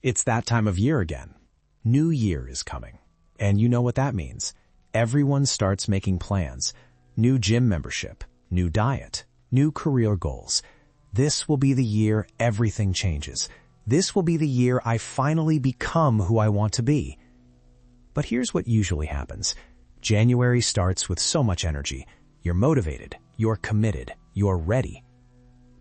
It's that time of year again. New Year is coming. And you know what that means. Everyone starts making plans. New gym membership, new diet, new career goals. This will be the year everything changes. This will be the year I finally become who I want to be. But here's what usually happens. January starts with so much energy. You're motivated, you're committed, you're ready.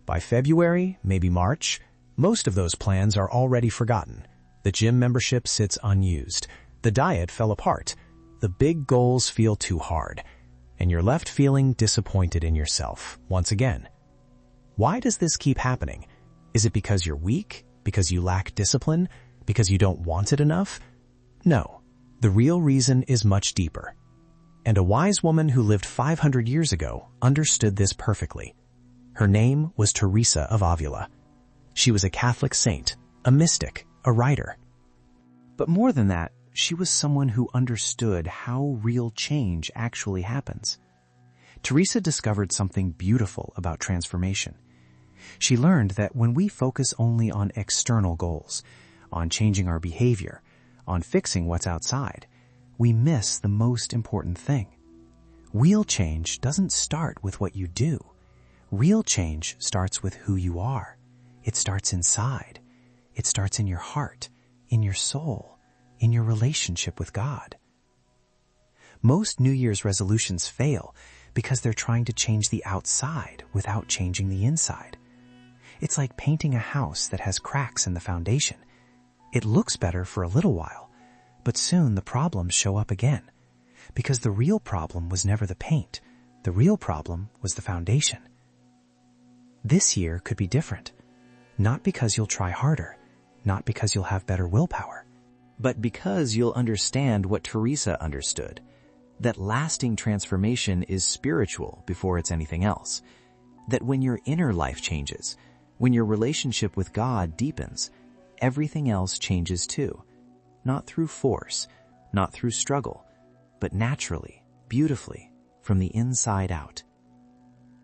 By February, maybe March, most of those plans are already forgotten. The gym membership sits unused. The diet fell apart. The big goals feel too hard. And you're left feeling disappointed in yourself once again. Why does this keep happening? Is it because you're weak? Because you lack discipline? Because you don't want it enough? No. The real reason is much deeper. And a wise woman who lived 500 years ago understood this perfectly. Her name was Teresa of Avila. She was a Catholic saint, a mystic, a writer. But more than that, she was someone who understood how real change actually happens. Teresa discovered something beautiful about transformation. She learned that when we focus only on external goals, on changing our behavior, on fixing what's outside, we miss the most important thing. Real change doesn't start with what you do. Real change starts with who you are. It starts inside. It starts in your heart, in your soul, in your relationship with God. Most New Year's resolutions fail because they're trying to change the outside without changing the inside. It's like painting a house that has cracks in the foundation. It looks better for a little while, but soon the problems show up again, because the real problem was never the paint. The real problem was the foundation. This year could be different, not because you'll try harder, not because you'll have better willpower, but because you'll understand what Teresa understood, that lasting transformation is spiritual before it's anything else, that when your inner life changes, when your relationship with God deepens, everything else changes too. Not through force, not through struggle, but naturally, beautifully, from the inside out.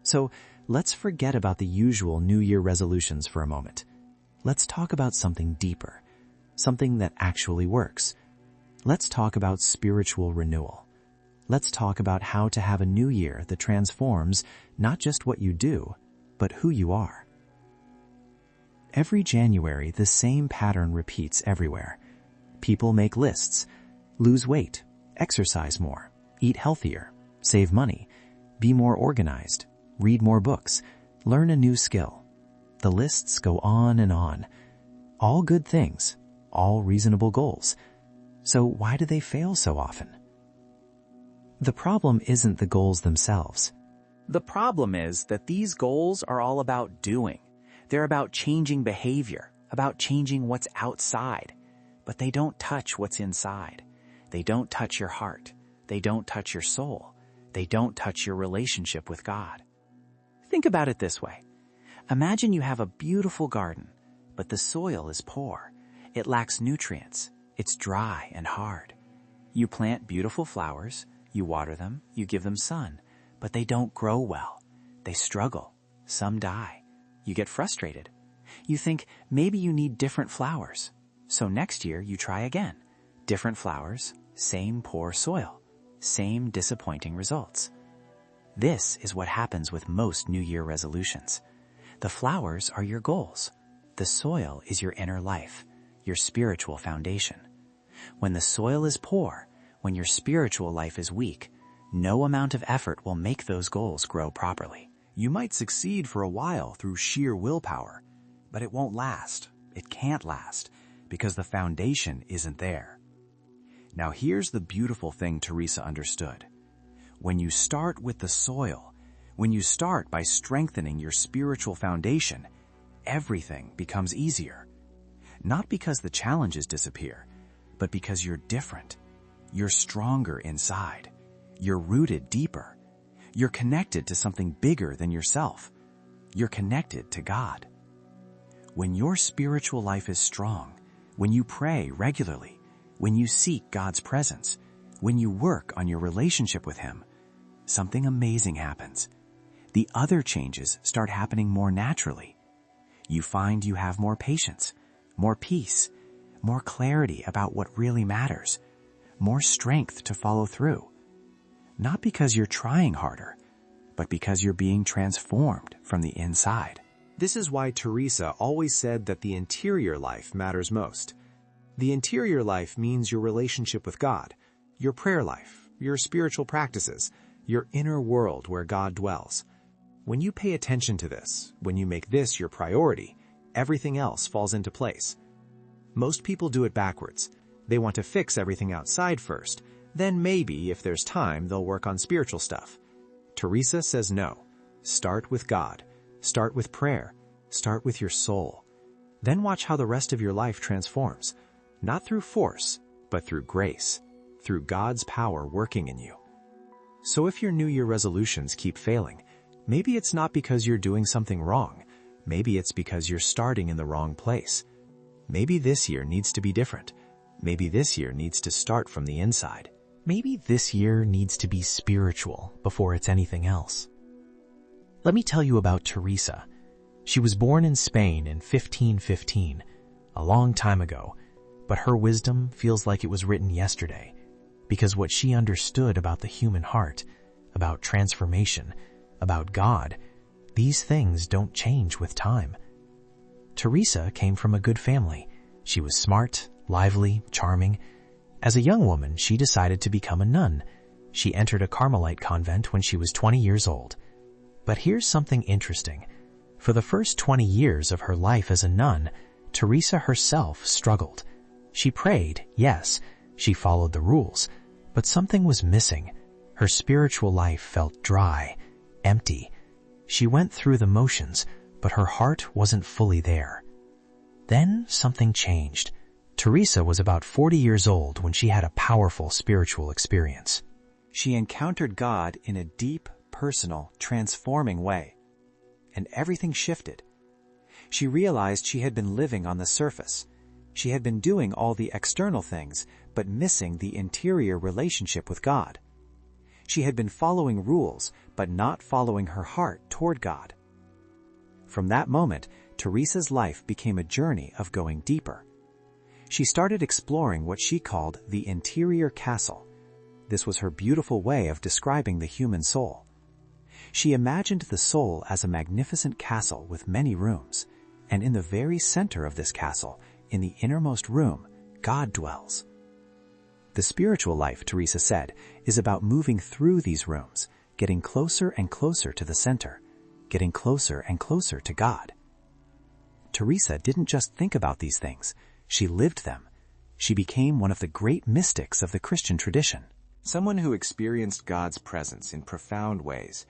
So let's forget about the usual New Year resolutions for a moment. Let's talk about something deeper, something that actually works. Let's talk about spiritual renewal. Let's talk about how to have a new year that transforms not just what you do, but who you are. Every January, the same pattern repeats everywhere. People make lists, lose weight, exercise more, eat healthier, save money, be more organized, read more books, learn a new skill. The lists go on and on. All good things, all reasonable goals. So why do they fail so often? The problem isn't the goals themselves. The problem is that these goals are all about doing. They're about changing behavior, about changing what's outside. But they don't touch what's inside. They don't touch your heart. They don't touch your soul. They don't touch your relationship with God. Think about it this way. Imagine you have a beautiful garden, but the soil is poor. It lacks nutrients. It's dry and hard. You plant beautiful flowers, you water them, you give them sun, but they don't grow well. They struggle. Some die. You get frustrated. You think maybe you need different flowers. So next year you try again. Different flowers, same poor soil, same disappointing results. This is what happens with most New Year resolutions. The flowers are your goals. The soil is your inner life, your spiritual foundation. When the soil is poor, when your spiritual life is weak, no amount of effort will make those goals grow properly. You might succeed for a while through sheer willpower, but it won't last. It can't last, because the foundation isn't there. Now here's the beautiful thing Teresa understood. When you start with the soil, when you start by strengthening your spiritual foundation, everything becomes easier. Not because the challenges disappear, but because you're different. You're stronger inside. You're rooted deeper. You're connected to something bigger than yourself. You're connected to God. When your spiritual life is strong, when you pray regularly, when you seek God's presence, when you work on your relationship with Him, something amazing happens. The other changes start happening more naturally. You find you have more patience, more peace, more clarity about what really matters, more strength to follow through. Not because you're trying harder, but because you're being transformed from the inside. This is why Teresa always said that the interior life matters most. The interior life means your relationship with God, your prayer life, your spiritual practices, your inner world where God dwells. When you pay attention to this, when you make this your priority, everything else falls into place. Most people do it backwards. They want to fix everything outside first, then maybe, if there's time, they'll work on spiritual stuff. Teresa says no. Start with God. Start with prayer. Start with your soul. Then watch how the rest of your life transforms. Not through force, but through grace, through God's power working in you. So if your New Year resolutions keep failing, maybe it's not because you're doing something wrong. Maybe it's because you're starting in the wrong place. Maybe this year needs to be different. Maybe this year needs to start from the inside. Maybe this year needs to be spiritual before it's anything else. Let me tell you about Teresa. She was born in Spain in 1515, a long time ago, but her wisdom feels like it was written yesterday, because what she understood about the human heart, about transformation, about God, these things don't change with time. Teresa came from a good family. She was smart, lively, charming. As a young woman, she decided to become a nun. She entered a Carmelite convent when she was 20 years old. But here's something interesting. For the first 20 years of her life as a nun, Teresa herself struggled. She prayed, yes, she followed the rules, but something was missing. Her spiritual life felt dry, empty. She went through the motions, but her heart wasn't fully there. Then something changed. Teresa was about 40 years old when she had a powerful spiritual experience. She encountered God in a deep, personal, transforming way. And everything shifted. She realized she had been living on the surface. She had been doing all the external things, but missing the interior relationship with God. She had been following rules, but not following her heart toward God. From that moment, Teresa's life became a journey of going deeper. She started exploring what she called the interior castle. This was her beautiful way of describing the human soul. She imagined the soul as a magnificent castle with many rooms, and in the very center of this castle, in the innermost room, God dwells. The spiritual life, Teresa said, is about moving through these rooms, getting closer and closer to the center, getting closer and closer to God. Teresa didn't just think about these things, she lived them. She became one of the great mystics of the Christian tradition. Someone who experienced God's presence in profound ways.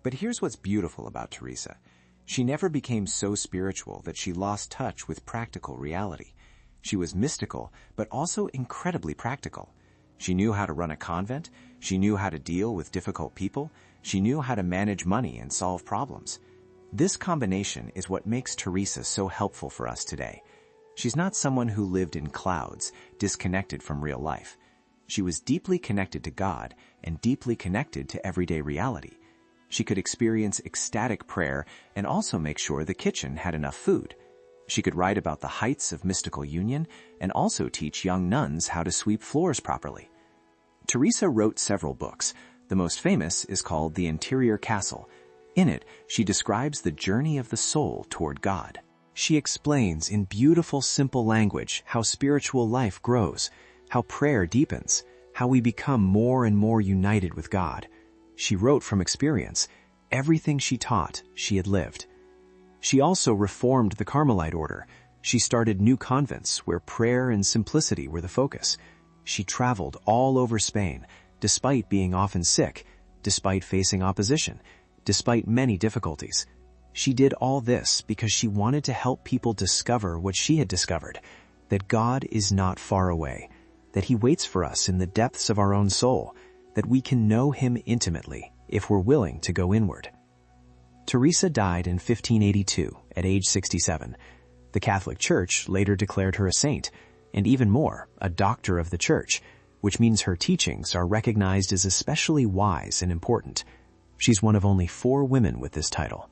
But here's what's beautiful about Teresa. She never became so spiritual that she lost touch with practical reality. She was mystical, but also incredibly practical. She knew how to run a convent. She knew how to deal with difficult people. She knew how to manage money and solve problems. This combination is what makes Teresa so helpful for us today. She's not someone who lived in clouds, disconnected from real life. She was deeply connected to God and deeply connected to everyday reality. She could experience ecstatic prayer and also make sure the kitchen had enough food. She could write about the heights of mystical union and also teach young nuns how to sweep floors properly. Teresa wrote several books. The most famous is called The Interior Castle. In it, she describes the journey of the soul toward God. She explains in beautiful, simple language how spiritual life grows, how prayer deepens, how we become more and more united with God. She wrote from experience. Everything she taught, she had lived. She also reformed the Carmelite order. She started new convents where prayer and simplicity were the focus. She traveled all over Spain, despite being often sick, despite facing opposition, despite many difficulties. She did all this because she wanted to help people discover what she had discovered, that God is not far away, that He waits for us in the depths of our own soul, that we can know Him intimately if we're willing to go inward. Teresa died in 1582 at age 67. The Catholic Church later declared her a saint, and even more, a doctor of the Church, which means her teachings are recognized as especially wise and important. She's one of only 4 women with this title.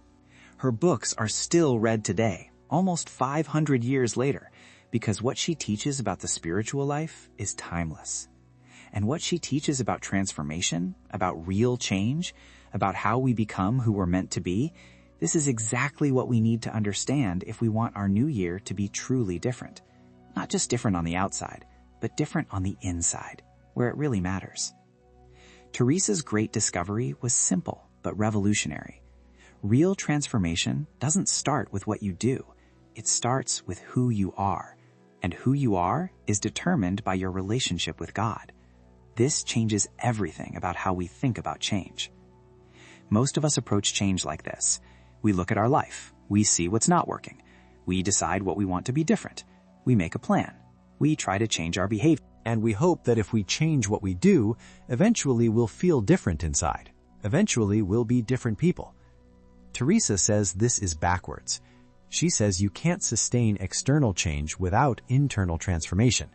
Her books are still read today, almost 500 years later, because what she teaches about the spiritual life is timeless. And what she teaches about transformation, about real change, about how we become who we're meant to be, this is exactly what we need to understand if we want our new year to be truly different. Not just different on the outside, but different on the inside, where it really matters. Teresa's great discovery was simple but revolutionary. Real transformation doesn't start with what you do. It starts with who you are. And who you are is determined by your relationship with God. This changes everything about how we think about change. Most of us approach change like this. We look at our life. We see what's not working. We decide what we want to be different. We make a plan. We try to change our behavior. And we hope that if we change what we do, eventually we'll feel different inside. Eventually we'll be different people. Teresa says this is backwards. She says you can't sustain external change without internal transformation.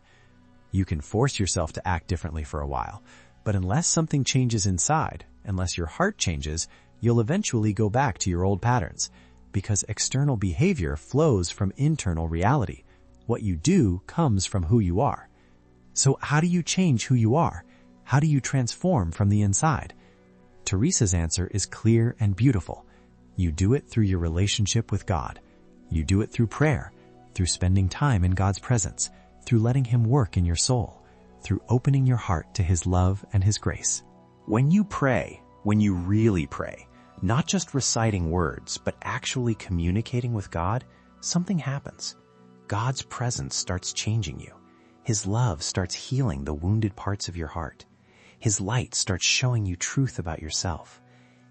You can force yourself to act differently for a while, but unless something changes inside, unless your heart changes, you'll eventually go back to your old patterns, because external behavior flows from internal reality. What you do comes from who you are. So how do you change who you are? How do you transform from the inside? Teresa's answer is clear and beautiful. You do it through your relationship with God. You do it through prayer, through spending time in God's presence, through letting Him work in your soul, through opening your heart to His love and His grace. When you pray, when you really pray, not just reciting words, but actually communicating with God, something happens. God's presence starts changing you. His love starts healing the wounded parts of your heart. His light starts showing you truth about yourself.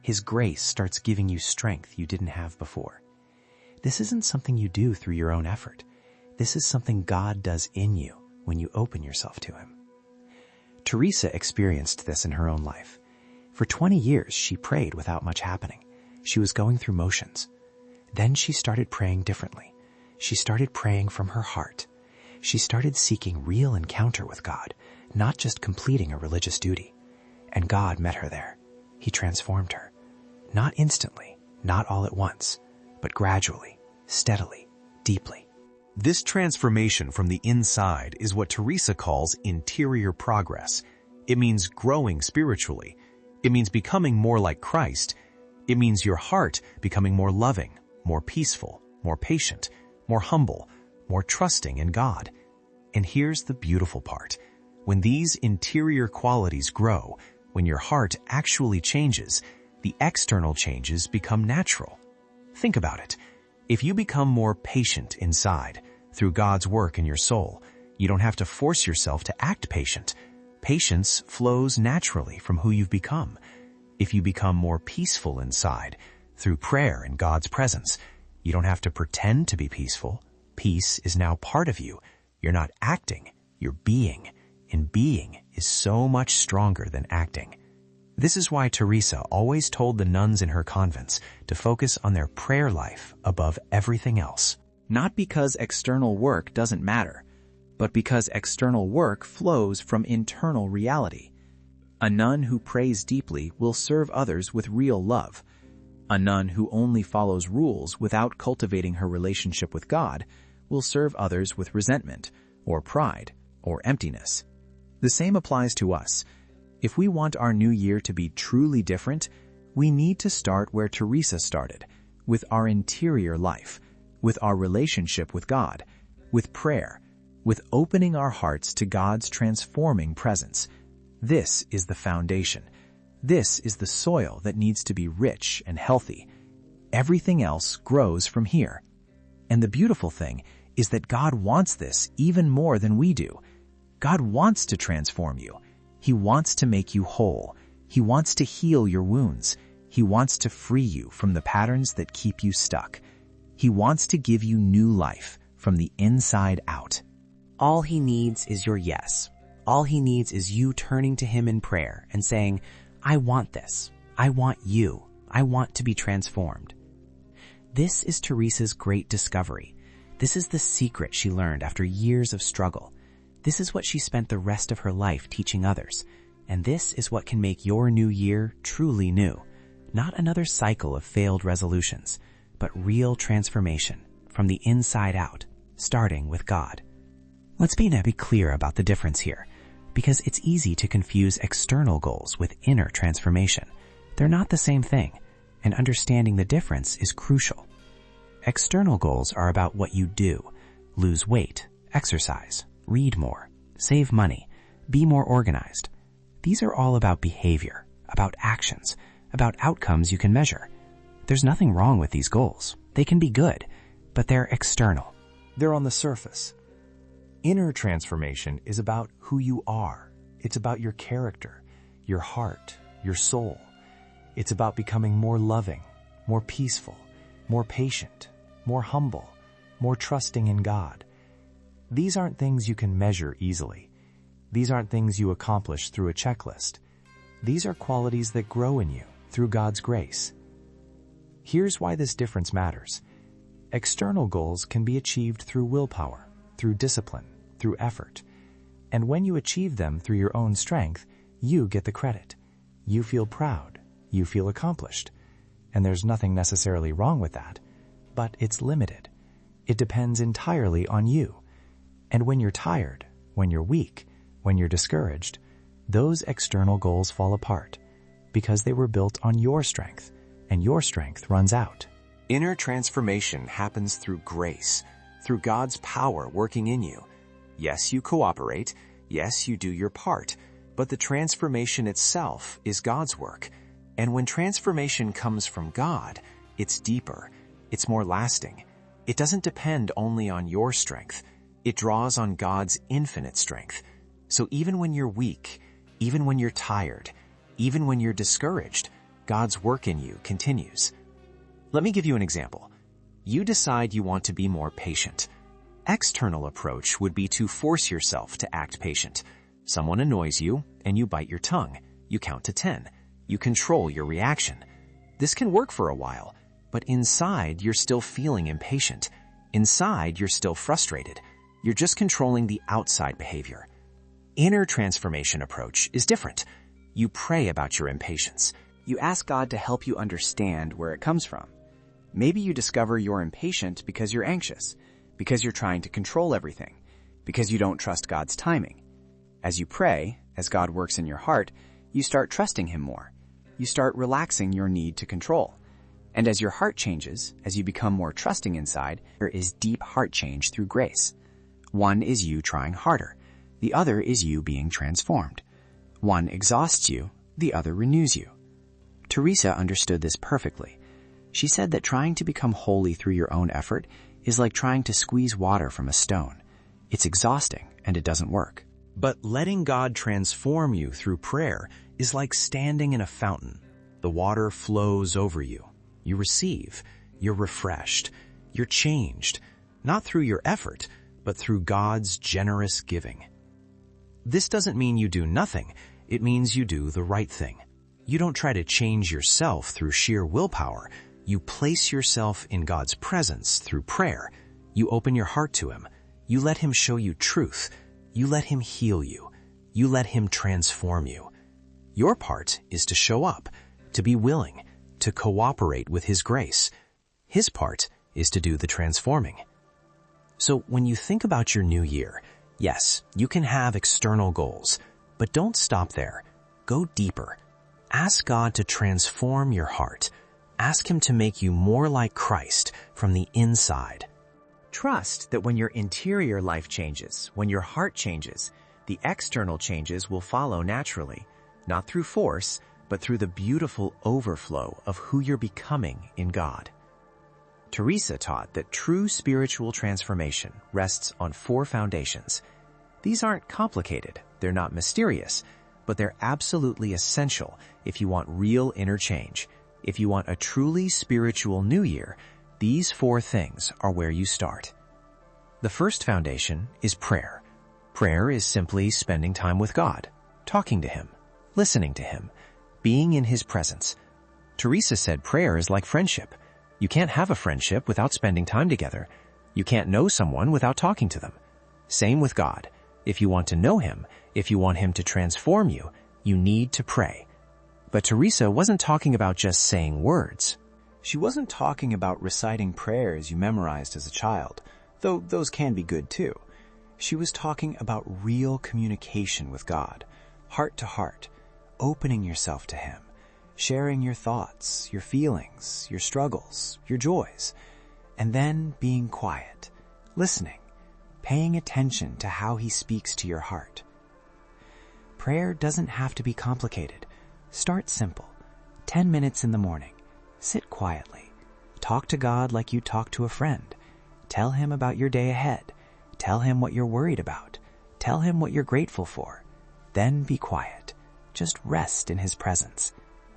His grace starts giving you strength you didn't have before. This isn't something you do through your own effort. This is something God does in you when you open yourself to Him. Teresa experienced this in her own life. For 20 years, she prayed without much happening. She was going through motions. Then she started praying differently. She started praying from her heart. She started seeking real encounter with God, not just completing a religious duty. And God met her there. He transformed her. Not instantly, not all at once, but gradually, steadily, deeply. This transformation from the inside is what Teresa calls interior progress. It means growing spiritually. It means becoming more like Christ. It means your heart becoming more loving, more peaceful, more patient, more humble, more trusting in God. And here's the beautiful part. When these interior qualities grow, when your heart actually changes, the external changes become natural. Think about it. If you become more patient inside, through God's work in your soul, you don't have to force yourself to act patient. Patience flows naturally from who you've become. If you become more peaceful inside, through prayer and God's presence, you don't have to pretend to be peaceful. Peace is now part of you. You're not acting, you're being. And being is so much stronger than acting. This is why Teresa always told the nuns in her convents to focus on their prayer life above everything else. Not because external work doesn't matter, but because external work flows from internal reality. A nun who prays deeply will serve others with real love. A nun who only follows rules without cultivating her relationship with God will serve others with resentment, or pride, or emptiness. The same applies to us. If we want our new year to be truly different, we need to start where Teresa started, with our interior life, with our relationship with God, with prayer, with opening our hearts to God's transforming presence. This is the foundation. This is the soil that needs to be rich and healthy. Everything else grows from here. And the beautiful thing is that God wants this even more than we do. God wants to transform you. He wants to make you whole. He wants to heal your wounds. He wants to free you from the patterns that keep you stuck. He wants to give you new life from the inside out. All He needs is your yes. All He needs is you turning to Him in prayer and saying, I want this. I want you. I want to be transformed. This is Teresa's great discovery. This is the secret she learned after years of struggle. This is what she spent the rest of her life teaching others. And this is what can make your new year truly new. Not another cycle of failed resolutions, but real transformation from the inside out, starting with God. Let's be clear about the difference here, because it's easy to confuse external goals with inner transformation. They're not the same thing, and understanding the difference is crucial. External goals are about what you do: lose weight, exercise, read more, save money, be more organized. These are all about behavior, about actions, about outcomes you can measure. There's nothing wrong with these goals. They can be good, but they're external. They're on the surface. Inner transformation is about who you are. It's about your character, your heart, your soul. It's about becoming more loving, more peaceful, more patient, more humble, more trusting in God. These aren't things you can measure easily. These aren't things you accomplish through a checklist. These are qualities that grow in you through God's grace. Here's why this difference matters. External goals can be achieved through willpower, through discipline, through effort. And when you achieve them through your own strength, you get the credit. You feel proud. You feel accomplished. And there's nothing necessarily wrong with that, but it's limited. It depends entirely on you. And when you're tired, when you're weak, when you're discouraged, those external goals fall apart because they were built on your strength, and your strength runs out. Inner transformation happens through grace, through God's power working in you. Yes, you cooperate. Yes, you do your part. But the transformation itself is God's work. And when transformation comes from God, it's deeper. It's more lasting. It doesn't depend only on your strength. It draws on God's infinite strength. So even when you're weak, even when you're tired, even when you're discouraged, God's work in you continues. Let me give you an example. You decide you want to be more patient. External approach would be to force yourself to act patient. Someone annoys you, and you bite your tongue. You count to 10. You control your reaction. This can work for a while, but inside you're still feeling impatient. Inside you're still frustrated. You're just controlling the outside behavior. Inner transformation approach is different. You pray about your impatience. You ask God to help you understand where it comes from. Maybe you discover you're impatient because you're anxious, because you're trying to control everything, because you don't trust God's timing. As you pray, as God works in your heart, you start trusting Him more. You start relaxing your need to control. And as your heart changes, as you become more trusting inside, there is deep heart change through grace. One is you trying harder. The other is you being transformed. One exhausts you, the other renews you. Teresa understood this perfectly. She said that trying to become holy through your own effort is like trying to squeeze water from a stone. It's exhausting and it doesn't work. But letting God transform you through prayer is like standing in a fountain. The water flows over you. You receive. You're refreshed. You're changed. Not through your effort, but through God's generous giving. This doesn't mean you do nothing. It means you do the right thing. You don't try to change yourself through sheer willpower. You place yourself in God's presence through prayer. You open your heart to Him. You let Him show you truth. You let Him heal you. You let Him transform you. Your part is to show up, to be willing, to cooperate with His grace. His part is to do the transforming. So when you think about your new year, yes, you can have external goals, but don't stop there. Go deeper. Ask God to transform your heart. Ask Him to make you more like Christ from the inside. Trust that when your interior life changes, when your heart changes, the external changes will follow naturally, not through force, but through the beautiful overflow of who you're becoming in God. Teresa taught that true spiritual transformation rests on 4 foundations. These aren't complicated, they're not mysterious, but they're absolutely essential if you want real inner change. If you want a truly spiritual new year, these 4 things are where you start. The first foundation is prayer. Prayer is simply spending time with God, talking to Him, listening to Him, being in His presence. Teresa said prayer is like friendship. You can't have a friendship without spending time together. You can't know someone without talking to them. Same with God. If you want to know Him, if you want Him to transform you, you need to pray. But Teresa wasn't talking about just saying words. She wasn't talking about reciting prayers you memorized as a child, though those can be good too. She was talking about real communication with God, heart to heart, opening yourself to Him, sharing your thoughts, your feelings, your struggles, your joys, and then being quiet, listening, paying attention to how He speaks to your heart. Prayer doesn't have to be complicated. Start simple. 10 minutes in the morning. Sit quietly. Talk to God like you talk to a friend. Tell Him about your day ahead. Tell Him what you're worried about. Tell Him what you're grateful for. Then be quiet. Just rest in His presence.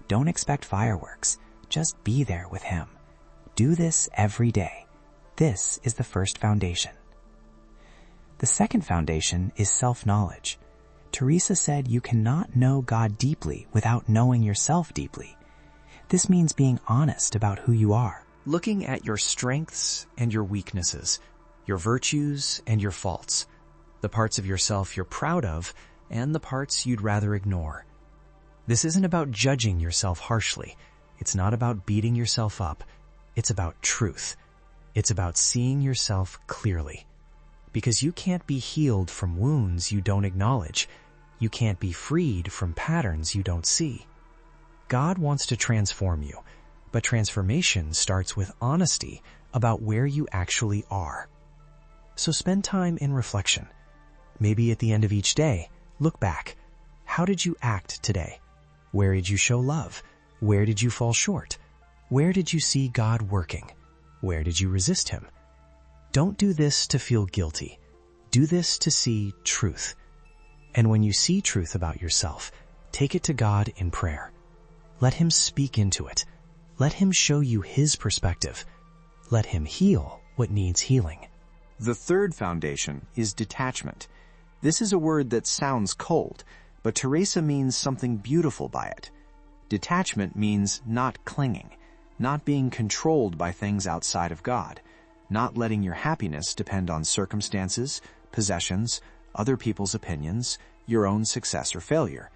Don't expect fireworks. Just be there with Him. Do this every day. This is the first foundation. The second foundation is self-knowledge. Teresa said you cannot know God deeply without knowing yourself deeply. This means being honest about who you are. Looking at your strengths and your weaknesses, your virtues and your faults, the parts of yourself you're proud of and the parts you'd rather ignore. This isn't about judging yourself harshly. It's not about beating yourself up. It's about truth. It's about seeing yourself clearly. Because you can't be healed from wounds you don't acknowledge. You can't be freed from patterns you don't see. God wants to transform you, but transformation starts with honesty about where you actually are. So spend time in reflection. Maybe at the end of each day, look back. How did you act today? Where did you show love? Where did you fall short? Where did you see God working? Where did you resist Him? Don't do this to feel guilty. Do this to see truth. And when you see truth about yourself, take it to God in prayer. Let Him speak into it. Let Him show you His perspective. Let Him heal what needs healing. The third foundation is detachment. This is a word that sounds cold, but Teresa means something beautiful by it. Detachment means not clinging, not being controlled by things outside of God, not letting your happiness depend on circumstances, possessions, other people's opinions, your own success or failure.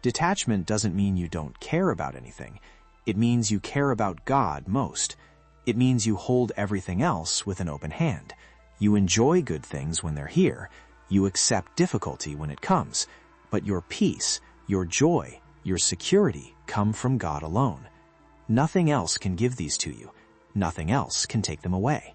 Detachment doesn't mean you don't care about anything. It means you care about God most. It means you hold everything else with an open hand. You enjoy good things when they're here. You accept difficulty when it comes. But your peace, your joy, your security come from God alone. Nothing else can give these to you. Nothing else can take them away.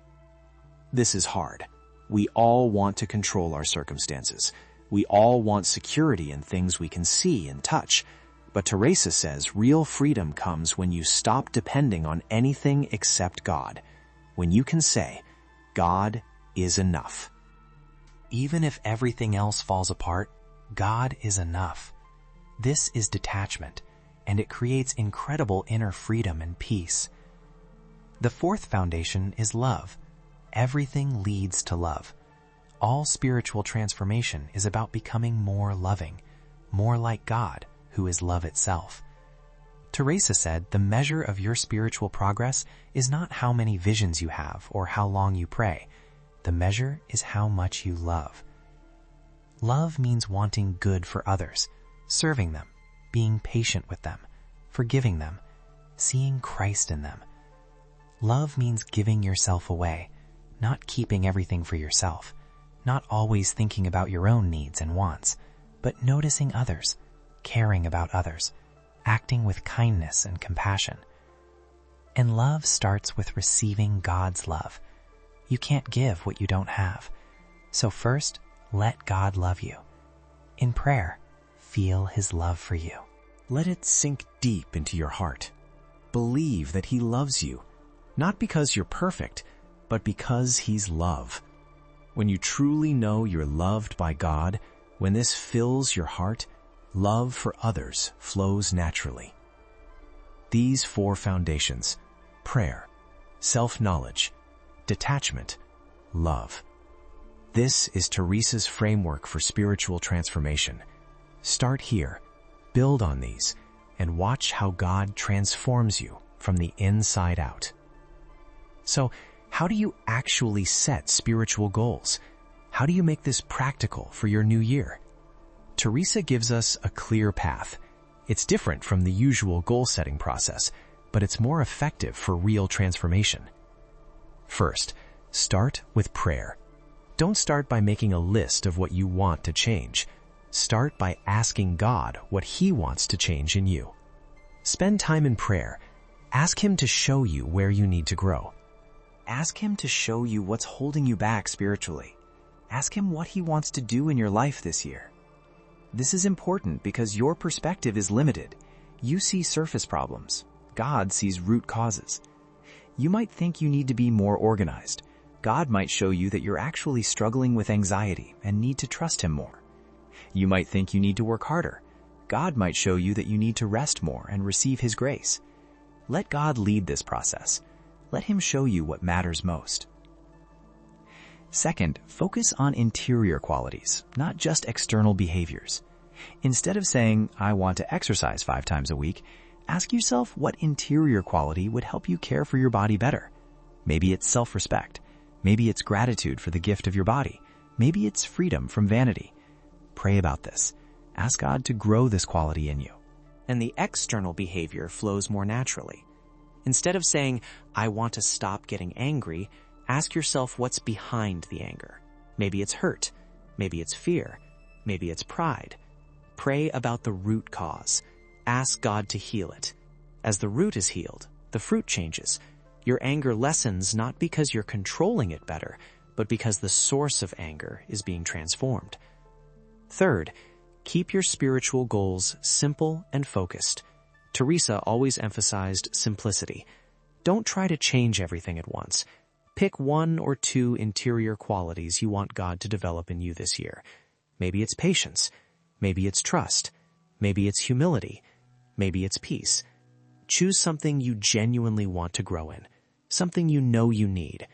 This is hard. We all want to control our circumstances. We all want security in things we can see and touch. But Teresa says real freedom comes when you stop depending on anything except God. When you can say, God is enough. Even if everything else falls apart, God is enough. This is detachment, and it creates incredible inner freedom and peace. The fourth foundation is love. Everything leads to love. All spiritual transformation is about becoming more loving, more like God, who is love itself. Teresa said the measure of your spiritual progress is not how many visions you have or how long you pray. The measure is how much you love. Love means wanting good for others, serving them, being patient with them, forgiving them, seeing Christ in them. Love means giving yourself away, not keeping everything for yourself, not always thinking about your own needs and wants, but noticing others, caring about others, acting with kindness and compassion. And love starts with receiving God's love. You can't give what you don't have. So first, let God love you. In prayer, feel His love for you. Let it sink deep into your heart. Believe that He loves you, not because you're perfect, but because He's love. When you truly know you're loved by God, when this fills your heart, love for others flows naturally. These four foundations, prayer, self-knowledge, detachment, love. This is Teresa's framework for spiritual transformation. Start here, build on these, and watch how God transforms you from the inside out. So, how do you actually set spiritual goals? How do you make this practical for your new year? Teresa gives us a clear path. It's different from the usual goal-setting process, but it's more effective for real transformation. First, start with prayer. Don't start by making a list of what you want to change. Start by asking God what He wants to change in you. Spend time in prayer. Ask Him to show you where you need to grow. Ask Him to show you what's holding you back spiritually. Ask Him what He wants to do in your life this year. This is important because your perspective is limited. You see surface problems. God sees root causes. You might think you need to be more organized. God might show you that you're actually struggling with anxiety and need to trust Him more. You might think you need to work harder. God might show you that you need to rest more and receive His grace. Let God lead this process. Let Him show you what matters most. Second, focus on interior qualities, not just external behaviors. Instead of saying, I want to exercise 5 times a week, ask yourself what interior quality would help you care for your body better. Maybe it's self-respect. Maybe it's gratitude for the gift of your body. Maybe it's freedom from vanity. Pray about this. Ask God to grow this quality in you. And the external behavior flows more naturally. Instead of saying, I want to stop getting angry, ask yourself what's behind the anger. Maybe it's hurt. Maybe it's fear. Maybe it's pride. Pray about the root cause. Ask God to heal it. As the root is healed, the fruit changes. Your anger lessens not because you're controlling it better, but because the source of anger is being transformed. Third, keep your spiritual goals simple and focused. Teresa always emphasized simplicity. Don't try to change everything at once. Pick 1 or 2 interior qualities you want God to develop in you this year. Maybe it's patience. Maybe it's trust. Maybe it's humility. Maybe it's peace. Choose something you genuinely want to grow in, something you know you need.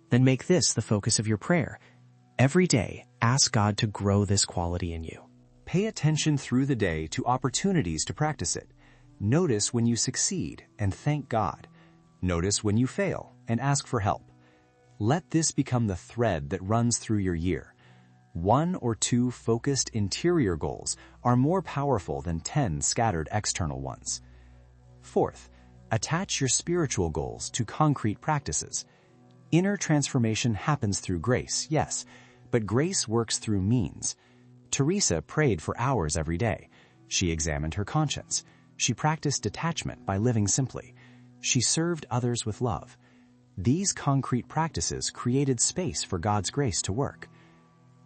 Then make this the focus of your prayer. Every day, ask God to grow this quality in you. Pay attention through the day to opportunities to practice it. Notice when you succeed and thank God. Notice when you fail and ask for help. Let this become the thread that runs through your year. 1 or 2 focused interior goals are more powerful than 10 scattered external ones. Fourth, attach your spiritual goals to concrete practices. Inner transformation happens through grace, yes, but grace works through means. Teresa prayed for hours every day. She examined her conscience. She practiced detachment by living simply. She served others with love. These concrete practices created space for God's grace to work.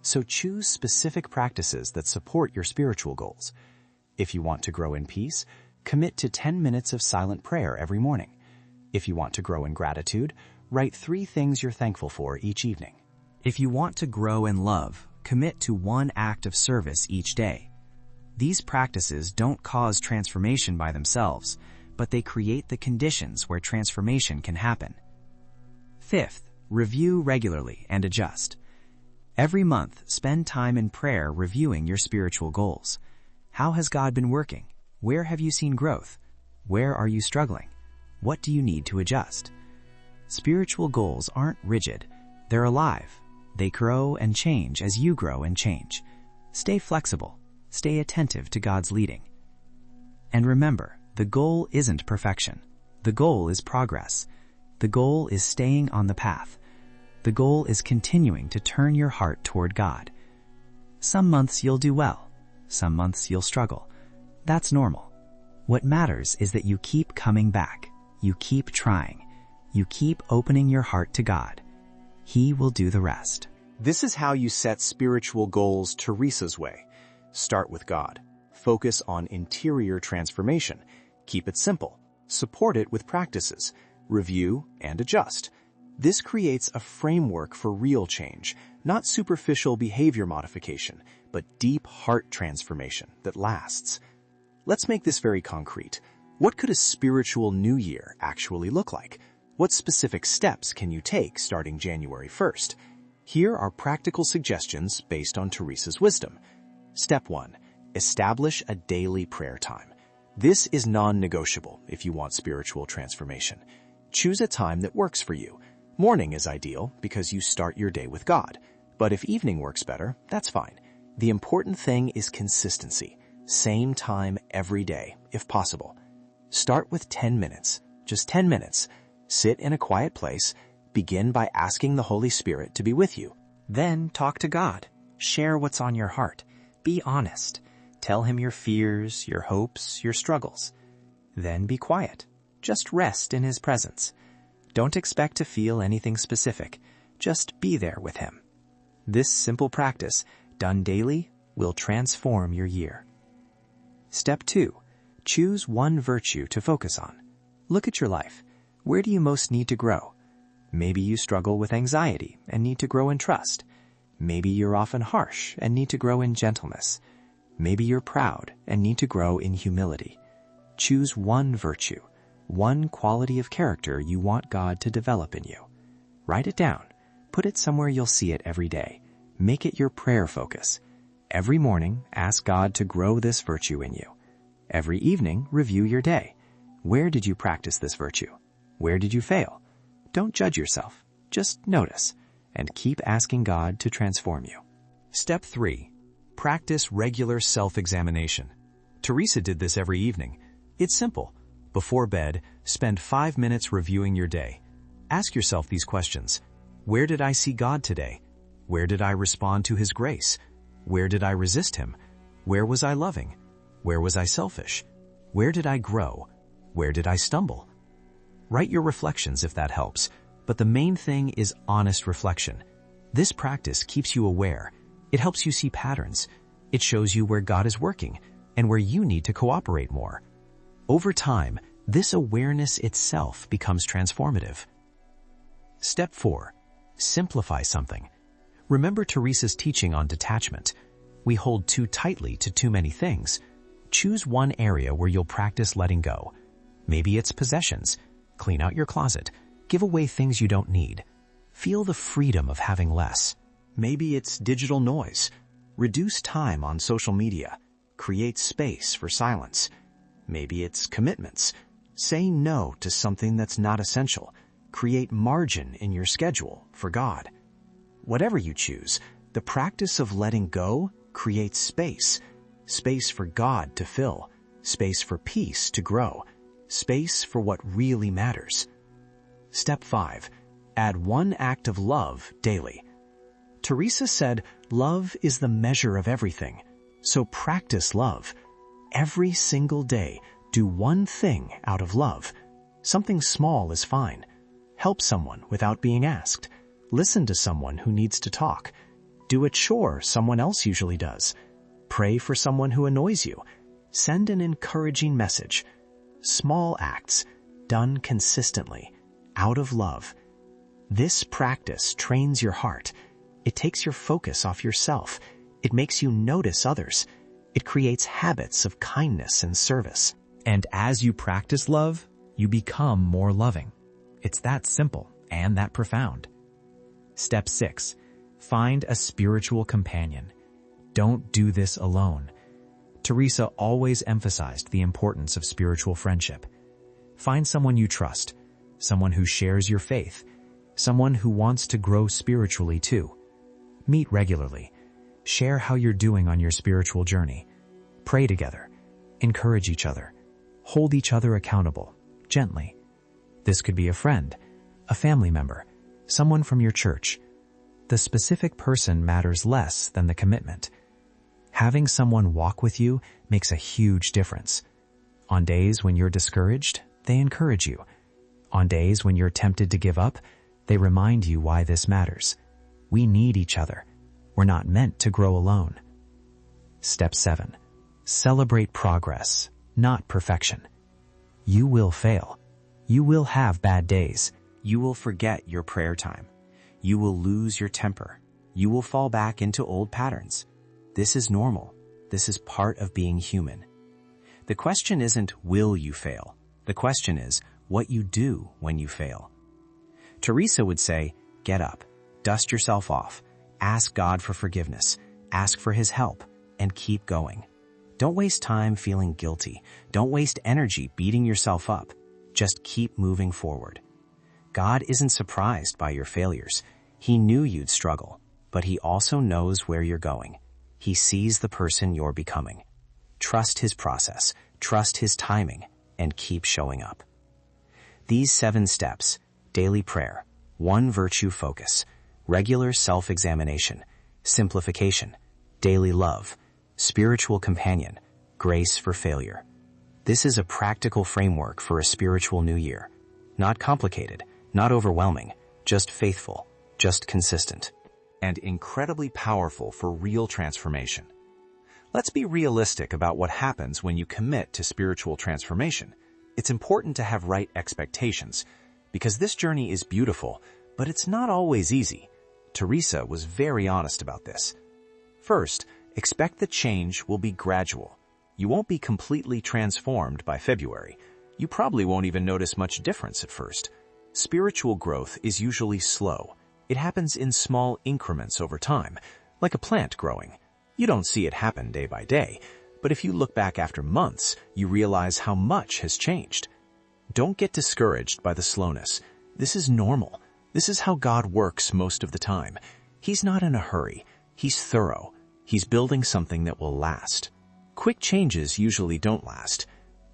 So choose specific practices that support your spiritual goals. If you want to grow in peace, commit to 10 minutes of silent prayer every morning. If you want to grow in gratitude, write 3 things you're thankful for each evening. If you want to grow in love, commit to 1 act of service each day. These practices don't cause transformation by themselves, but they create the conditions where transformation can happen. Fifth, review regularly and adjust. Every month, spend time in prayer reviewing your spiritual goals. How has God been working? Where have you seen growth? Where are you struggling? What do you need to adjust? Spiritual goals aren't rigid. They're alive. They grow and change as you grow and change. Stay flexible. Stay attentive to God's leading. And remember, the goal isn't perfection. The goal is progress. The goal is staying on the path. The goal is continuing to turn your heart toward God. Some months you'll do well. Some months you'll struggle. That's normal. What matters is that you keep coming back. You keep trying. You keep opening your heart to God. He will do the rest. This is how you set spiritual goals Teresa's way. Start with God. Focus on interior transformation. Keep it simple. Support it with practices. Review and adjust. This creates a framework for real change, not superficial behavior modification, but deep heart transformation that lasts. Let's make this very concrete. What could a spiritual new year actually look like? What specific steps can you take starting January 1st? Here are practical suggestions based on Teresa's wisdom. Step 1. Establish a daily prayer time. This is non-negotiable if you want spiritual transformation. Choose a time that works for you. Morning is ideal because you start your day with God. But if evening works better, that's fine. The important thing is consistency. Same time every day, if possible. Start with 10 minutes. Just 10 minutes. Sit in a quiet place. Begin by asking the Holy Spirit to be with you. Then talk to God. Share what's on your heart. Be honest. Tell him your fears, your hopes, your struggles. Then be quiet. Just rest in his presence. Don't expect to feel anything specific. Just be there with him. This simple practice, done daily, will transform your year. Step 2. Choose one virtue to focus on. Look at your life. Where do you most need to grow? Maybe you struggle with anxiety and need to grow in trust. Maybe you're often harsh and need to grow in gentleness. Maybe you're proud and need to grow in humility. Choose one virtue, one quality of character you want God to develop in you. Write it down. Put it somewhere you'll see it every day. Make it your prayer focus. Every morning, ask God to grow this virtue in you. Every evening, review your day. Where did you practice this virtue? Where did you fail? Don't judge yourself. Just notice and keep asking God to transform you. Step 3. Practice regular self-examination. Teresa did this every evening. It's simple. Before bed, spend 5 minutes reviewing your day. Ask yourself these questions. Where did I see God today? Where did I respond to his grace? Where did I resist him? Where was I loving? Where was I selfish? Where did I grow? Where did I stumble? Write your reflections if that helps, but the main thing is honest reflection. This practice keeps you aware. It helps you see patterns. It shows you where God is working and where you need to cooperate more. Over time, this awareness itself becomes transformative. Step 4. Simplify something. Remember Teresa's teaching on detachment. We hold too tightly to too many things. Choose one area where you'll practice letting go. Maybe it's possessions. Clean out your closet. Give away things you don't need. Feel the freedom of having less. Maybe it's digital noise. Reduce time on social media. Create space for silence. Maybe it's commitments. Say no to something that's not essential. Create margin in your schedule for God. Whatever you choose, the practice of letting go creates space. Space for God to fill. Space for peace to grow. Space for what really matters. Step 5. Add one act of love daily. Teresa said, love is the measure of everything. So practice love. Every single day, do one thing out of love. Something small is fine. Help someone without being asked. Listen to someone who needs to talk. Do a chore someone else usually does. Pray for someone who annoys you. Send an encouraging message. Small acts, done consistently, out of love. This practice trains your heart. It takes your focus off yourself. It makes you notice others. It creates habits of kindness and service. And as you practice love, you become more loving. It's that simple and that profound. Step 6. Find a spiritual companion. Don't do this alone. Teresa always emphasized the importance of spiritual friendship. Find someone you trust, someone who shares your faith, someone who wants to grow spiritually too. Meet regularly. Share how you're doing on your spiritual journey. Pray together. Encourage each other. Hold each other accountable, gently. This could be a friend, a family member, someone from your church. The specific person matters less than the commitment. Having someone walk with you makes a huge difference. On days when you're discouraged, they encourage you. On days when you're tempted to give up, they remind you why this matters. We need each other. We're not meant to grow alone. Step 7. Celebrate progress, not perfection. You will fail. You will have bad days. You will forget your prayer time. You will lose your temper. You will fall back into old patterns. This is normal. This is part of being human. The question isn't, will you fail? The question is, what you do when you fail. Teresa would say, get up, dust yourself off, ask God for forgiveness, ask for his help, and keep going. Don't waste time feeling guilty. Don't waste energy beating yourself up. Just keep moving forward. God isn't surprised by your failures. He knew you'd struggle, but he also knows where you're going. He sees the person you're becoming. Trust his process, trust his timing, and keep showing up. These 7 steps, daily prayer, one virtue focus, regular self-examination, simplification, daily love, spiritual companion, grace for failure. This is a practical framework for a spiritual new year. Not complicated, not overwhelming, just faithful, just consistent, and incredibly powerful for real transformation. Let's be realistic about what happens when you commit to spiritual transformation. It's important to have right expectations, because this journey is beautiful, but it's not always easy. Teresa was very honest about this. First, expect the change will be gradual. You won't be completely transformed by February. You probably won't even notice much difference at first. Spiritual growth is usually slow. It happens in small increments over time, like a plant growing. You don't see it happen day by day, but if you look back after months, you realize how much has changed. Don't get discouraged by the slowness. This is normal. This is how God works most of the time. He's not in a hurry. He's thorough. He's building something that will last. Quick changes usually don't last.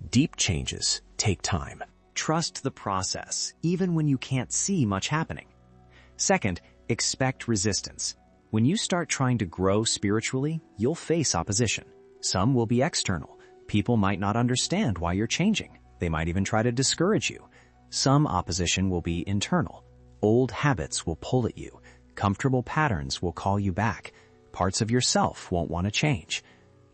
Deep changes take time. Trust the process, even when you can't see much happening. Second, expect resistance. When you start trying to grow spiritually, you'll face opposition. Some will be external. People might not understand why you're changing. They might even try to discourage you. Some opposition will be internal. Old habits will pull at you. Comfortable patterns will call you back. Parts of yourself won't want to change.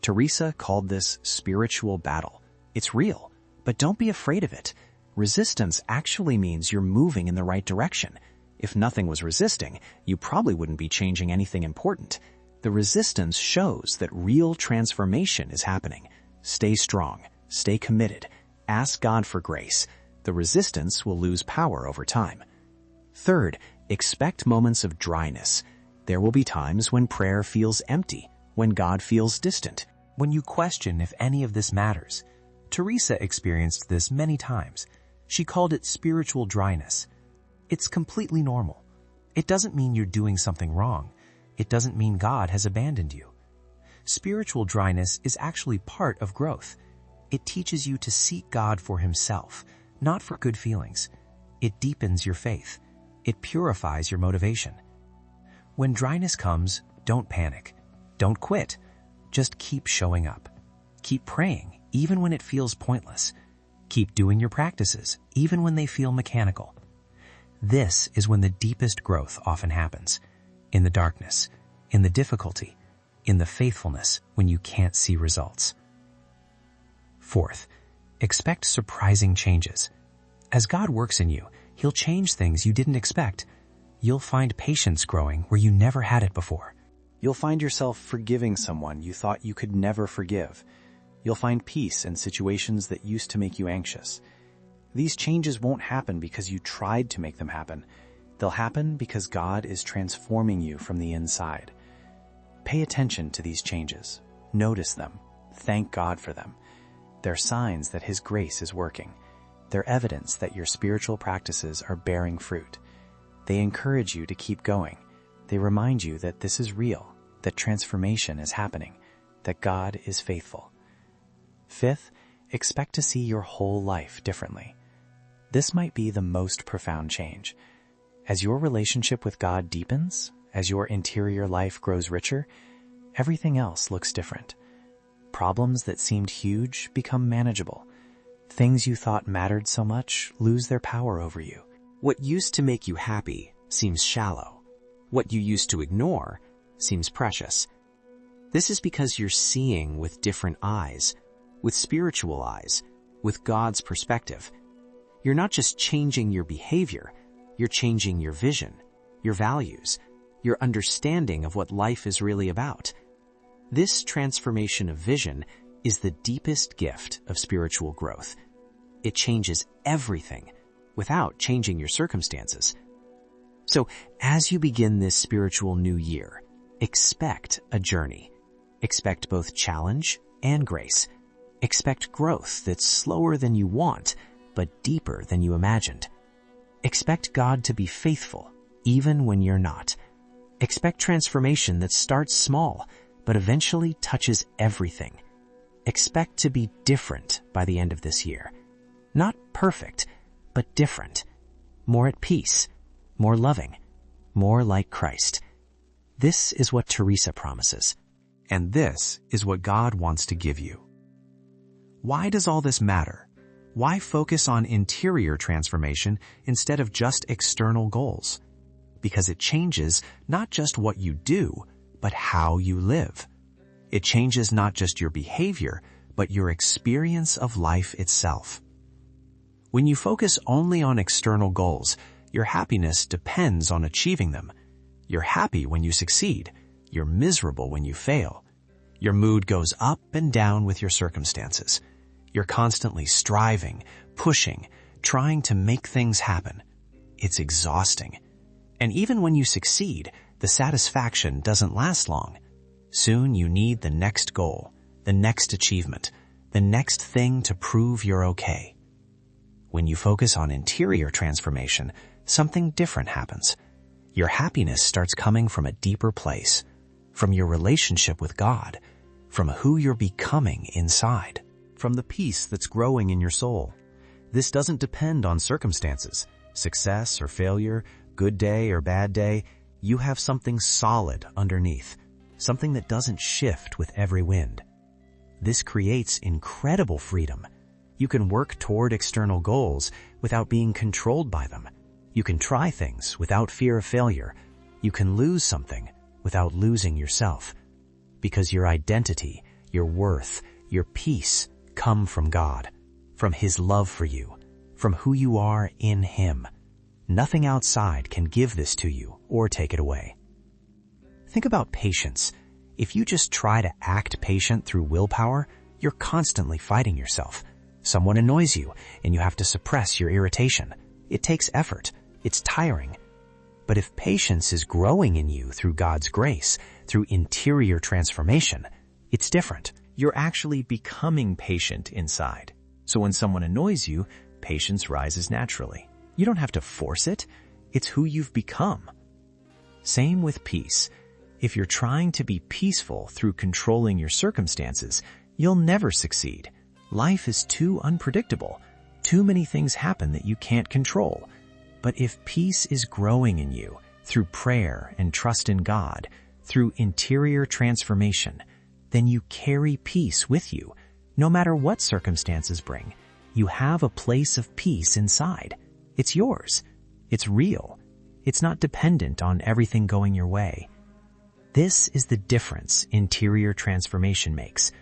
Teresa called this spiritual battle. It's real, but don't be afraid of it. Resistance actually means you're moving in the right direction. If nothing was resisting, you probably wouldn't be changing anything important. The resistance shows that real transformation is happening. Stay strong. Stay committed. Ask God for grace. The resistance will lose power over time. Third, expect moments of dryness. There will be times when prayer feels empty, when God feels distant, When you question if any of this matters. Teresa experienced this many times. She called it spiritual dryness. It's completely normal. It doesn't mean you're doing something wrong. It doesn't mean God has abandoned you. Spiritual dryness is actually part of growth. It teaches you to seek God for Himself, not for good feelings. It deepens your faith. It purifies your motivation. When dryness comes, don't panic. Don't quit. Just keep showing up. Keep praying, even when it feels pointless. Keep doing your practices, even when they feel mechanical. This is when the deepest growth often happens. In the darkness, in the difficulty, in the faithfulness when you can't see results. Fourth, expect surprising changes. As God works in you, He'll change things you didn't expect. You'll find patience growing where you never had it before. You'll find yourself forgiving someone you thought you could never forgive. You'll find peace in situations that used to make you anxious. These changes won't happen because you tried to make them happen. They'll happen because God is transforming you from the inside. Pay attention to these changes. Notice them. Thank God for them. They're signs that His grace is working. They're evidence that your spiritual practices are bearing fruit. They encourage you to keep going. They remind you that this is real, that transformation is happening, that God is faithful. Fifth, expect to see your whole life differently. This might be the most profound change. As your relationship with God deepens, as your interior life grows richer, everything else looks different. Problems that seemed huge become manageable. Things you thought mattered so much lose their power over you. What used to make you happy seems shallow. What you used to ignore seems precious. This is because you're seeing with different eyes, with spiritual eyes, with God's perspective. You're not just changing your behavior, you're changing your vision, your values, your understanding of what life is really about. This transformation of vision is the deepest gift of spiritual growth. It changes everything without changing your circumstances. So, as you begin this spiritual new year, expect a journey. Expect both challenge and grace. Expect growth that's slower than you want, but deeper than you imagined. Expect God to be faithful, even when you're not. Expect transformation that starts small, but eventually touches everything. Expect to be different by the end of this year. Not perfect, but different. More at peace, more loving, more like Christ. This is what Teresa promises. And this is what God wants to give you. Why does all this matter? Why focus on interior transformation instead of just external goals? Because it changes not just what you do, but how you live. It changes not just your behavior, but your experience of life itself. When you focus only on external goals, your happiness depends on achieving them. You're happy when you succeed. You're miserable when you fail. Your mood goes up and down with your circumstances. You're constantly striving, pushing, trying to make things happen. It's exhausting. And even when you succeed, the satisfaction doesn't last long. Soon you need the next goal, the next achievement, the next thing to prove you're okay. When you focus on interior transformation, something different happens. Your happiness starts coming from a deeper place, from your relationship with God, from who you're becoming inside, from the peace that's growing in your soul. This doesn't depend on circumstances, success or failure, good day or bad day. You have something solid underneath, something that doesn't shift with every wind. This creates incredible freedom. You can work toward external goals without being controlled by them. You can try things without fear of failure. You can lose something without losing yourself. Because your identity, your worth, your peace come from God, from His love for you, from who you are in Him. Nothing outside can give this to you or take it away. Think about patience. If you just try to act patient through willpower, you're constantly fighting yourself. Someone annoys you, and you have to suppress your irritation. It takes effort. It's tiring. But if patience is growing in you through God's grace, through interior transformation, it's different. You're actually becoming patient inside. So when someone annoys you, patience rises naturally. You don't have to force it. It's who you've become. Same with peace. If you're trying to be peaceful through controlling your circumstances, you'll never succeed. Life is too unpredictable. Too many things happen that you can't control. But if peace is growing in you through prayer and trust in God, through interior transformation, then you carry peace with you. No matter what circumstances bring, you have a place of peace inside. It's yours. It's real. It's not dependent on everything going your way. This is the difference interior transformation makes.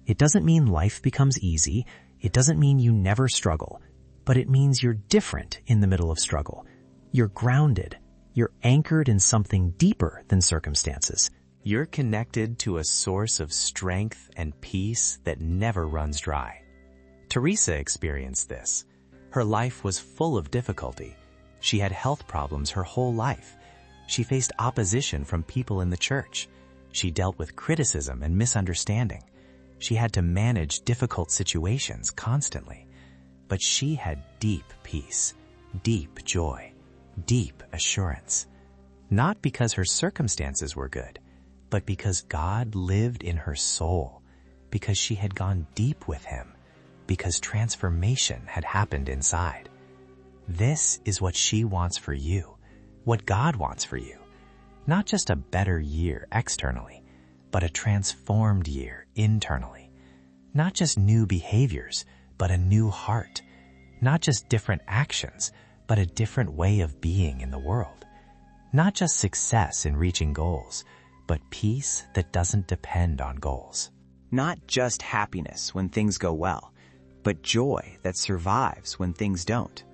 It doesn't mean life becomes easy. It doesn't mean you never struggle. But it means you're different in the middle of struggle. You're grounded. You're anchored in something deeper than circumstances. You're connected to a source of strength and peace that never runs dry. Teresa experienced this. Her life was full of difficulty. She had health problems her whole life. She faced opposition from people in the church. She dealt with criticism and misunderstanding. She had to manage difficult situations constantly. But she had deep peace, deep joy, deep assurance. Not because her circumstances were good, but because God lived in her soul, because she had gone deep with Him, because transformation had happened inside. This is what she wants for you, what God wants for you. Not just a better year externally, but a transformed year internally. Not just new behaviors, but a new heart. Not just different actions, but a different way of being in the world. Not just success in reaching goals, but peace that doesn't depend on goals. Not just happiness when things go well, but joy that survives when things don't.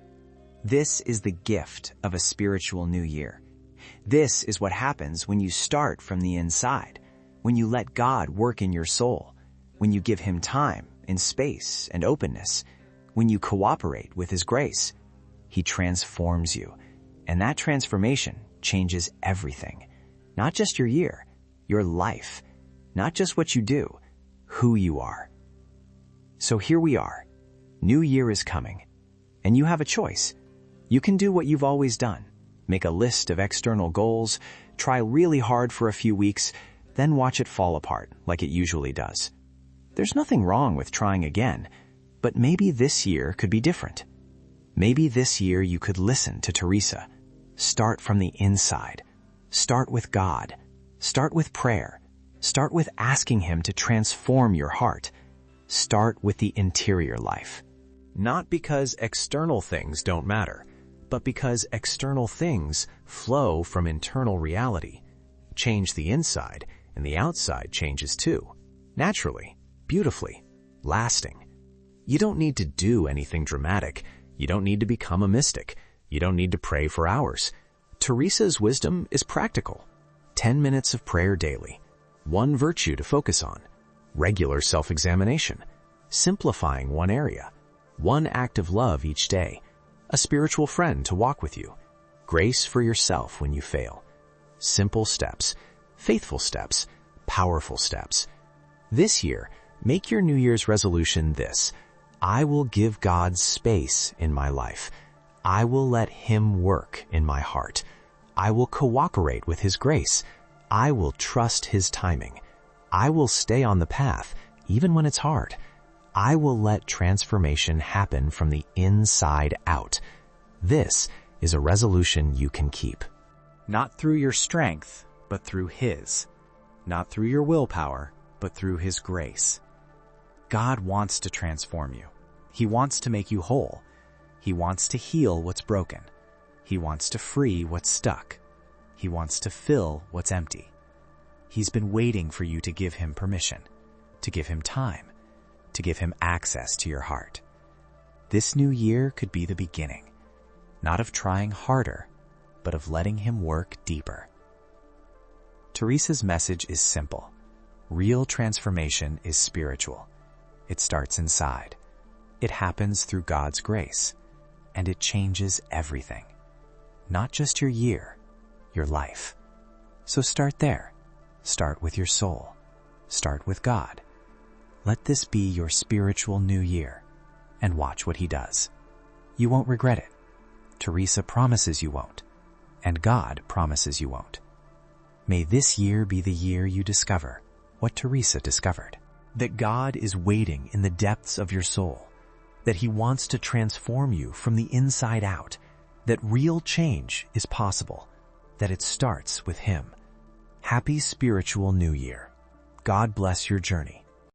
This is the gift of a spiritual new year. This is what happens when you start from the inside, when you let God work in your soul, when you give Him time and space and openness, when you cooperate with His grace. He transforms you, and that transformation changes everything. Not just your year, your life. Not just what you do, who you are. So here we are. New year is coming, and you have a choice. You can do what you've always done. Make a list of external goals, try really hard for a few weeks, then watch it fall apart like it usually does. There's nothing wrong with trying again, but maybe this year could be different. Maybe this year you could listen to Teresa. Start from the inside. Start with God. Start with prayer. Start with asking Him to transform your heart. Start with the interior life. Not because external things don't matter, but because external things flow from internal reality. Change the inside, and the outside changes too. Naturally, beautifully, lasting. You don't need to do anything dramatic. You don't need to become a mystic. You don't need to pray for hours. Teresa's wisdom is practical. 10 minutes of prayer daily. One virtue to focus on. Regular self-examination. Simplifying one area. One act of love each day. A spiritual friend to walk with you. Grace for yourself when you fail. Simple steps. Faithful steps. Powerful steps. This year, make your New Year's resolution this: I will give God space in my life. I will let Him work in my heart. I will cooperate with His grace. I will trust His timing. I will stay on the path, even when it's hard. I will let transformation happen from the inside out. This is a resolution you can keep. Not through your strength, but through His. Not through your willpower, but through His grace. God wants to transform you. He wants to make you whole. He wants to heal what's broken. He wants to free what's stuck. He wants to fill what's empty. He's been waiting for you to give Him permission, to give Him time, to give Him access to your heart. This new year could be the beginning, not of trying harder, but of letting Him work deeper. Teresa's message is simple. Real transformation is spiritual. It starts inside. It happens through God's grace, and it changes everything. Not just your year, your life. So start there. Start with your soul. Start with God. Let this be your spiritual new year, and watch what He does. You won't regret it. Teresa promises you won't, and God promises you won't. May this year be the year you discover what Teresa discovered. That God is waiting in the depths of your soul. That He wants to transform you from the inside out. That real change is possible. That it starts with Him. Happy spiritual New Year. God bless your journey.